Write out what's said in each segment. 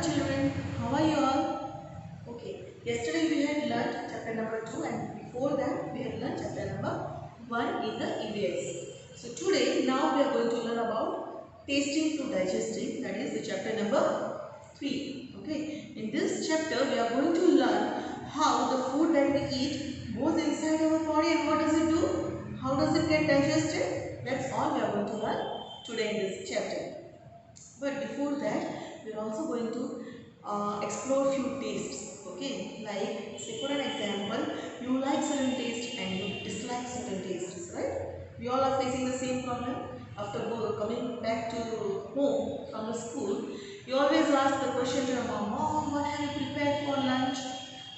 children, how are you all? Okay, yesterday we had learnt chapter number 2 and before that we had learnt chapter number 1 in the EVS. So today now we are going to learn about tasting to digesting, that is the chapter number 3. Okay, in this chapter we are going to learn how the food that we eat goes inside our body and what does it do? How does it get digested? That's all we are going to learn today in this chapter. But before that, we are also going to explore few tastes. Okay, like say for an example, you like certain taste and you dislike certain tastes, right? We all are facing the same problem. After coming back to home from the school, you always ask the question to your mom, "Mom, what have you prepared for lunch?"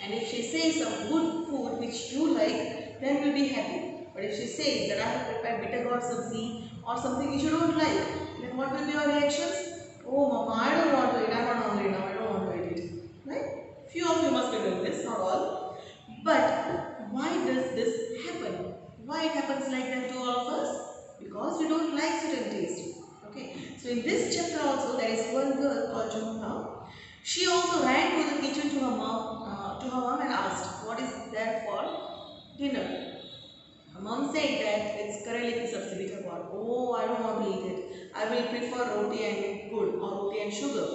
And if she says some good food which you like, then you'll be happy. But if she says that I have prepared bitter gourd sabzi or something which you don't like, then what will be your reactions? Oh, Mama, I don't want to eat. I'm not hungry now. I don't want to eat it. Right? Few of you must be doing this, not all. But why does this happen? Why it happens like that to all of us? Because we don't like certain taste. Okay. So in this chapter also, there is one girl called Jumha. She also ran to the kitchen to her mom and asked, "What is there for dinner?" Her mom said that it's kareli ki sabzi bitter gourd. Oh, I don't want to eat it. I will prefer roti and good or roti and sugar.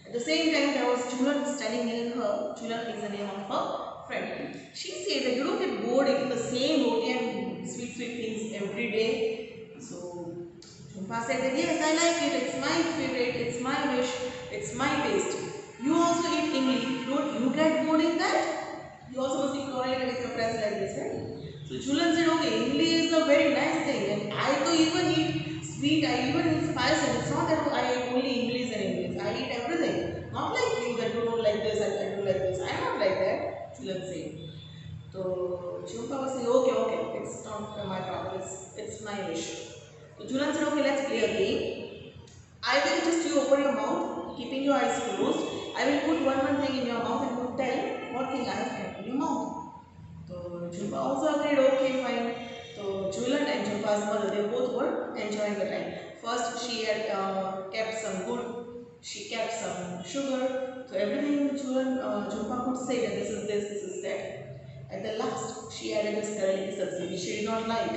At the same time, there was Julan standing near her. Julan is the name of her friend. She said that you don't get bored eating the same roti and sweet things every day. So Jhumpa said that yes, I like it. It's my favorite. It's my wish. It's my taste. You also eat imli. Don't you get bored in that? You also must be quarreling with your friends like this, right? So Julan said, okay, imli is a very nice thing and I do even eat sweet, I even eat spicy. It's not that I eat only imlis and imlis. I eat everything. Not like you that you don't like this and I do like this. I am not like that, Julan said. So Jhumpa was saying, okay, it's not my problem, it's my wish. So Julan said, okay, let's play a game. I will just, you open your mouth, keeping your eyes closed. I will put one thing in your mouth and you tell what thing I have kept in your mouth. So Jhumpa also agreed, okay, fine. So Julan and Jhumpa's mother, they both were enjoying the time. First, she had kept some good, she kept some sugar. So everything Jhumpa could say that this is this, this is that. At the last, she added this kareli ki sabzi, which she did not like.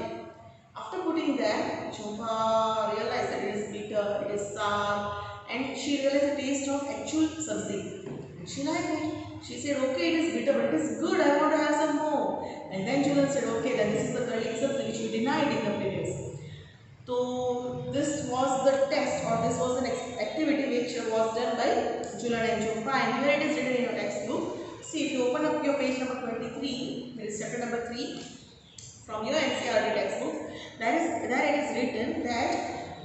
After putting that, Jhumpa realized that it is bitter, it is sour, and she realized the taste of actual sabzi. And she liked it. She said, okay, it is bitter, but it is good, I want to have some more. And then Julan said, okay, then this is the kareli ki sabzi which you denied in the previous. So this was the test or this was an activity which was done by Julan and Jhumpa, and here it is written in your textbook. See, if you open up your page number 23, there is chapter number 3 from your NCERT textbook, there it is written that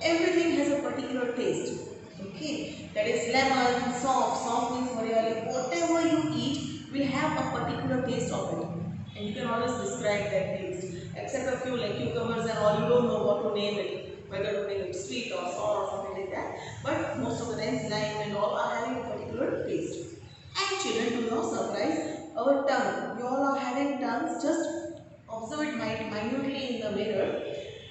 everything has a particular taste. Okay, that is lemon, soft means Malayali. Whatever you eat will have a particular taste of it, and you can always describe that taste. Except a few like cucumbers and all, you don't know what to name it, whether to name it sweet or sour or something like that. But most of the times, lime and all are having a particular taste. And children, to no surprise, our tongue. You all are having tongues. Just observe it minutely in the mirror.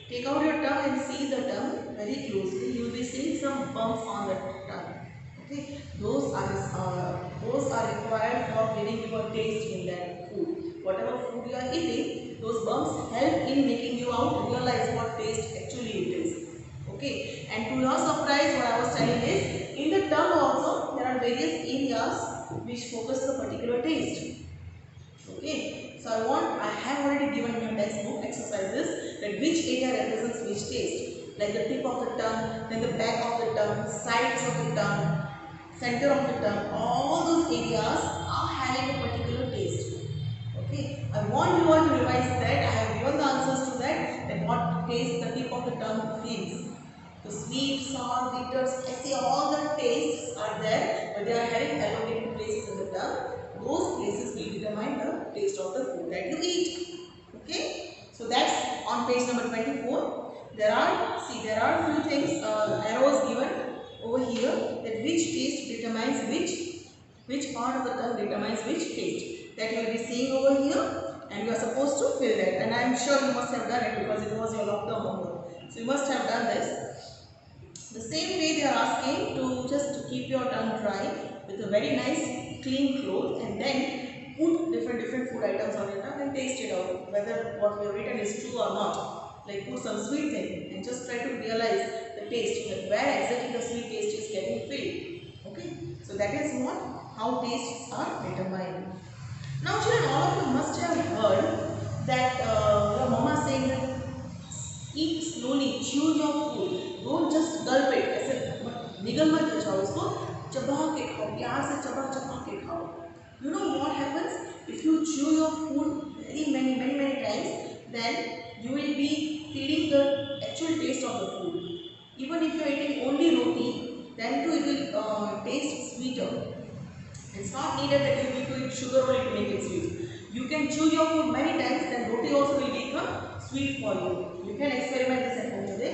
Take out your tongue and see the tongue very closely. You will be seeing some bumps on the tongue. Okay, those are required for giving you a taste in that food. Whatever food you are eating, those bumps help in making you out realize what taste actually it is. Okay, and to your surprise, what I was telling is, in the tongue also there are various areas which focus the particular taste. Okay, so I have already given in your textbook exercises that which area represents which taste, like the tip of the tongue, then the back of the tongue, sides of the tongue, center of the tongue. All those areas are having a particular taste. Okay, I want you all to revise that. I have given the answers to that what taste the tip of the tongue feels. The sweet, sour, bitter, spicy, all the tastes are there, but they are having allocated places in the tongue. Those places will determine the taste of the food that you eat. Okay, so that's on page number 24. There are few things, arrows given over here, that which taste determines which part of the tongue determines which taste. That you will be seeing over here, and you are supposed to fill that. And I am sure you must have done it because it was your lockdown homework. So you must have done this. The same way they are asking to just keep your tongue dry with a very nice clean cloth and then put different food items on your tongue and taste it out whether what you have written is true or not. Like put some sweet thing and just try to realize the taste, that where exactly the sweet taste is getting filled. Okay, so that is what how tastes are determined. Now children, all of you must have heard that your mama saying that eat slowly, chew your food, don't just gulp it. ऐसे निगल मत जाओ इसको, चबा के खाओ, प्यार से चबा चबा के खाओ. You know what happens if you chew your food very many times, then you will be feeling the actual taste of the food. Even if you are eating only roti, then too it will taste sweeter. It's not needed that you need to eat sugar only to make it sweet. You can chew your food many times, then roti also will become sweet for you. You can experiment this at home today.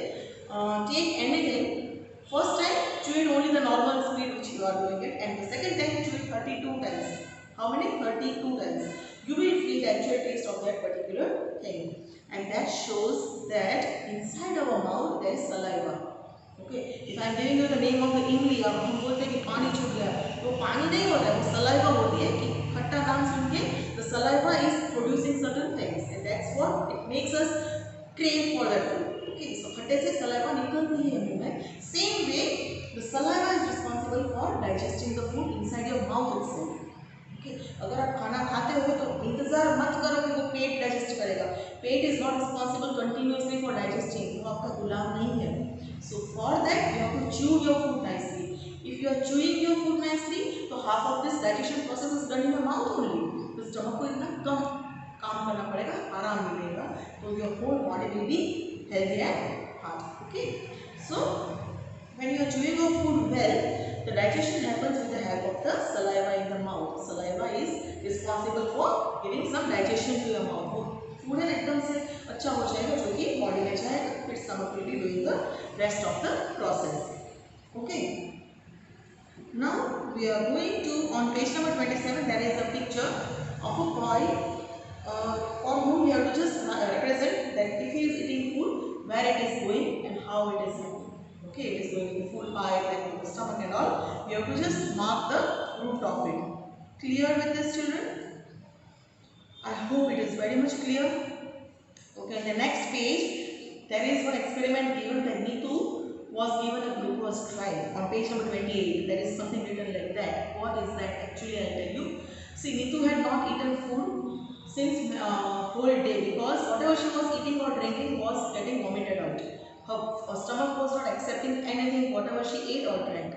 Take anything. First time, chew it only the normal speed which you are doing it, and the second time, chew it 32 times. How many? 32 times. You will feel the actual taste of that particular thing, and that shows that inside our mouth there is saliva. Okay, if I am giving you the name of the इमली और हम बोलते हैं कि पानी छूट गया, तो पानी नहीं होता है, वो सलाइवा होती है कि खट्टा नाम सुन के the saliva is producing certain things and that's what it makes us crave for that food. Okay, so खट्टे से सलाइवा निकलती है मुंह में. Same way, the saliva is responsible for digesting the food inside your mouth itself. अगर आप खाना खाते हो तो इंतजार मत करो कि वो पेट डाइजेस्ट करेगा. पेट is not responsible continuously for digesting, वो आपका गुलाम नहीं है. So for that you have to chew your food nicely. If you are chewing your food nicely, तो half of this digestion process is done in your mouth only. तो stomach को इतना कम काम करना पड़ेगा, आराम मिलेगा, तो your whole body will be healthy and heart. Okay, so when you are chewing your food well, the digestion happens with the help of the saliva in the mouth. Saliva is responsible for giving some digestion to your mouth. Food है एकदम से अच्छा हो जाएगा, जो कि body में जाएगा, फिर stomach will be doing the rest of the process. Okay. Now we are going to on page number 27. There is a picture of a boy for whom we have to just represent that if he is eating food, where it is going and how it is going. Okay, it is going in the food pipe and in the stomach and all. We have to just mark the root of it. Clear with this, children? I hope it is very much clear. Okay, on the next page, there is one experiment given that Neetu was given a glucose trial. On page number 28, there is something written like that. What is that? Actually, I will tell you. See, Neetu had not eaten food since whole day because whatever she was eating or drinking was getting vomited out. Her stomach was not accepting anything, whatever she ate or drank.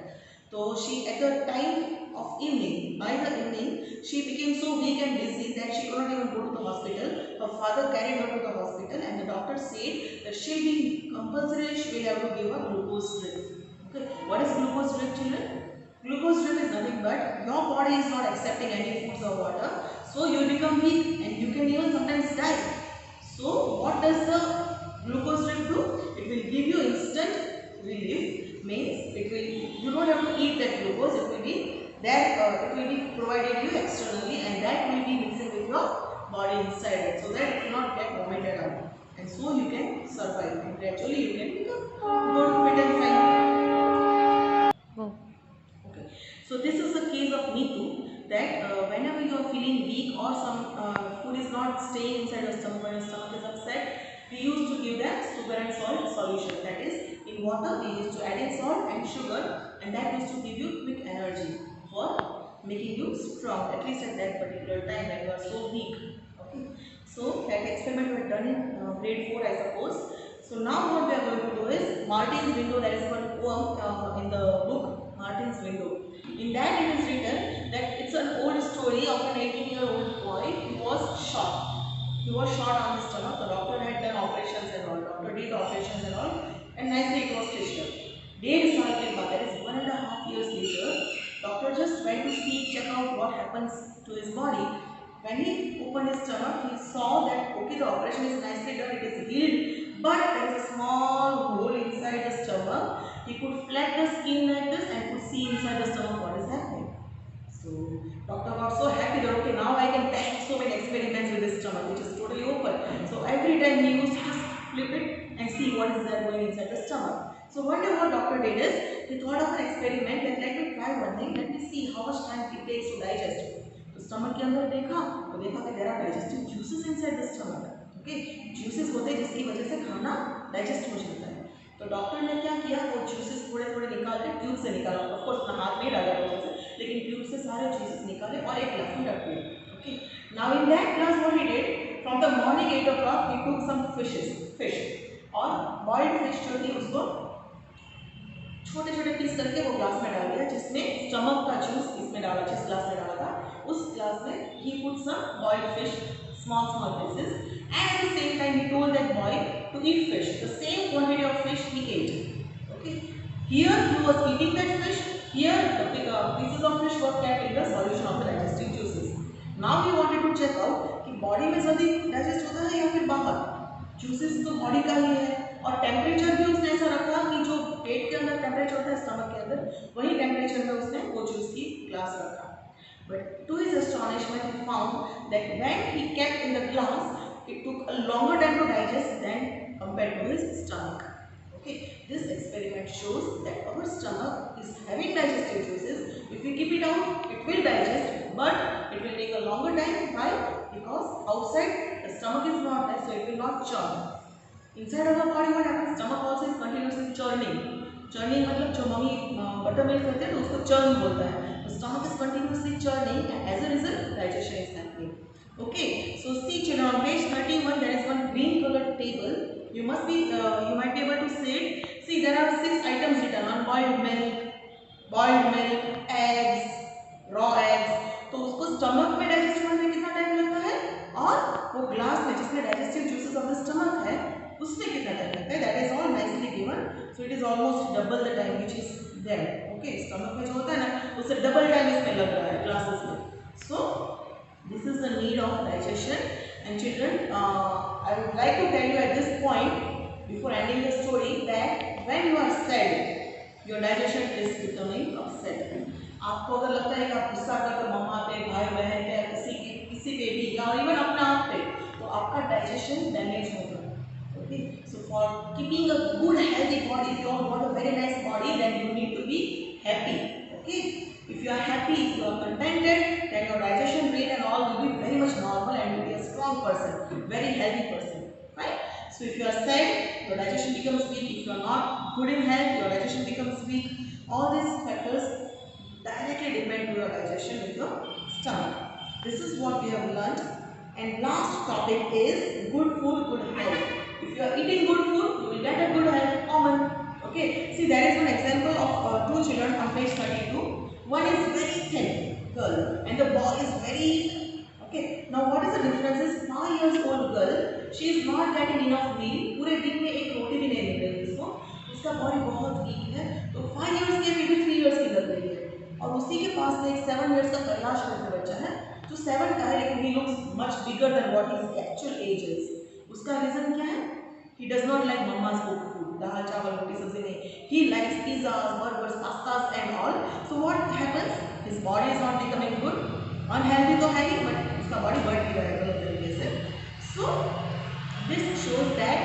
So she, at the time of evening, by the evening, she became so weak and dizzy that she could not even go to the hospital. Her father carried her to the hospital and the doctor said that she will be compulsory, she will have to give a glucose drip. Okay, what is glucose drip, children? Glucose drip is nothing but your body is not accepting any foods or water, so you will become weak and you can even sometimes die. So what does the glucose drip do? It will give you instant relief. Means it will, you don't have to eat that glucose. It will be there. It will be provided you externally, and that will be mixing with your body inside it, so that it will not get vomited out, and so you can survive. And gradually you can become good, fit, and fine. Oh. Okay. So this is the case of Neetu. That whenever you are feeling weak or some food is not staying inside your stomach, when your stomach is upset, we used to give them sugar and salt solution. That is, in water we used to add in salt and sugar, and that used to give you quick energy for making you strong, at least at that particular time when you are so weak. Okay. So that experiment was done in grade 4, I suppose. So now what we are going to do is Martin's window. There is one poem in the book Martin's window. In that it is written that it's an old story of an 18-year-old boy who was shot. He was shot on his stomach. The doctor had done operations and all. Doctor did operations and all, and nicely it was stitched up. 1.5 साल के बाद, that is 1.5 years later, doctor just went to see, check out what happens to his body. When he opened his stomach, he saw that okay, the operation is nicely done, it is healed, but there is a small hole inside the stomach. He could flex the skin like this and could see inside the stomach what is happening. So doctor got so happy that okay, now I can test so many experiments with this stomach, which is totally open. So every time he used to just flip it and see what is there going inside the stomach. So one day what doctor did is, he thought of an experiment that let me try one thing, let me see how much time it takes to digest. तो stomach के अंदर देखा तो देखा कि there are digestive juices inside the stomach. Okay, juices होते हैं जिसकी वजह से खाना डाइजेस्ट हो जाता है. तो डॉक्टर ने क्या किया, वो juices थोड़े थोड़े निकाल के ट्यूब से निकाला. ऑफ कोर्स अपना हाथ नहीं डाला उसमें से, लेकिन ट्यूब से सारे juices निकाले और एक ग्लास में रख दिए. Okay, now in that glass what he did, from the morning 8 o'clock he took some fish और boiled fish जो थी उसको छोटे छोटे पीस करके वो ग्लास में डाल दिया, जिसमें स्टमक का जूस इसमें डाला, जिस ग्लास में डाला था उस ग्लास में he put some boiled fish, small pieces, and at the same time he told that boy to eat fish, the same quantity of fish he ate. Okay, here he was eating that fish, here the pieces of fish were kept in the solution of the digestive juices. Now he wanted to check out कि body में जल्दी digest होता है या फिर बाहर. Juices तो body का ही है और टेम्परेचर भी उसने ऐसा रखा कि जो पेट के अंदर टेम्परेचर होता है स्टमक के अंदर वही टेम्परेचर में उसने वो जूस की ग्लास रखा. But to his astonishment he found that when he kept in the glass it took a longer time to digest than compared to his stomach. Okay, this experiment shows that our stomach is having digestive juices. If we keep it out it will digest, but it will take a longer time. Why? Because outside the stomach is not there, so it will not churn. Inside of the body what happens, stomach also is continuously churning. Churning मतलब जो mummy butter milk करते हैं तो उसको churn बोलता है. The stomach is continuously churning and as a result digestion is happening. Okay, so see children, on page 31 there is one green colored table. You might be able to see it. See, there are 6 items written on boiled milk, eggs, raw eggs. तो उसको stomach में digest होने में कितना time लगता है और वो ग्लास में जिसमें digestive juices of the stomach है उसमें कितना टाइम लगता है. That is all nicely given. So it is almost double the time which is there. Okay, stomach में जो होता है ना उससे डबल टाइम इसमें लग रहा है ग्लासेस में. So this is the need of digestion. And children, I would like to tell you at this point before ending the story that when you are sad your digestion is becoming upset. आपको अगर लगता है कि आप गुस्सा करके मम्मा पे, भाई बहन पे, किसी पे भी या इवन अपने आप पे, तो आपका डाइजेशन डैमेज होगा. Okay, so for keeping a good healthy body, if you want a very nice body, then you need to be happy. Okay, if you are happy, if you are contented, then your digestion rate and all will be very much normal and will be a strong person, very healthy person. Right? So if you are sad, your digestion becomes weak. If you are not good in health, your digestion becomes weak. All these factors directly depend on your digestion with your stomach. This is what we have learnt. And last topic is good food, good health. If you are eating good food, you will get a good health. Common. Okay. See, there is one example of 2 children on page 32. One is very thin girl and the boy is very. Okay. Now what is the difference? Is 5 years old girl, she is not getting enough meal. पूरे दिन में एक रोटी भी नहीं मिल रही उसको. उसका body बहुत वीक है. तो 5 years की बेबी 3 years की लग रही है. और उसी के पास में एक 7 years का कैलाश करके बच्चा है जो 7 का है लेकिन he looks much bigger than what his actual age is. उसका रीजन क्या है? He does not like mama's cooked food. दाल चावल रोटी सब्जी नहीं. He likes pizzas, burgers, pastas and all. So what happens? His body is not becoming good. Unhealthy तो है ही, but उसका body बढ़ भी रहा है गलत तरीके से. So this shows that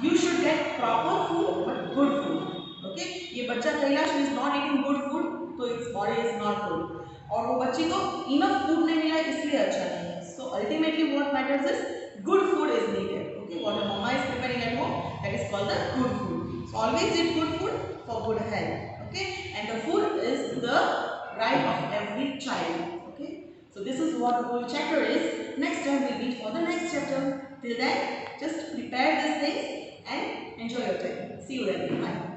you should get proper food but good food. Okay, ये बच्चा Kailash is not eating good food तो its body is not good. और वो बच्ची को enough food नहीं मिला इसलिए अच्छा नहीं है. So ultimately what matters is good food is needed. Okay, what your mama is preparing at home, that is called the good food. So always eat good food for good health. Okay, and the food is the right of every child. Okay, so this is what the whole chapter is. Next time we'll meet for the next chapter. Till then, just prepare these things and enjoy your time. See you then. Bye.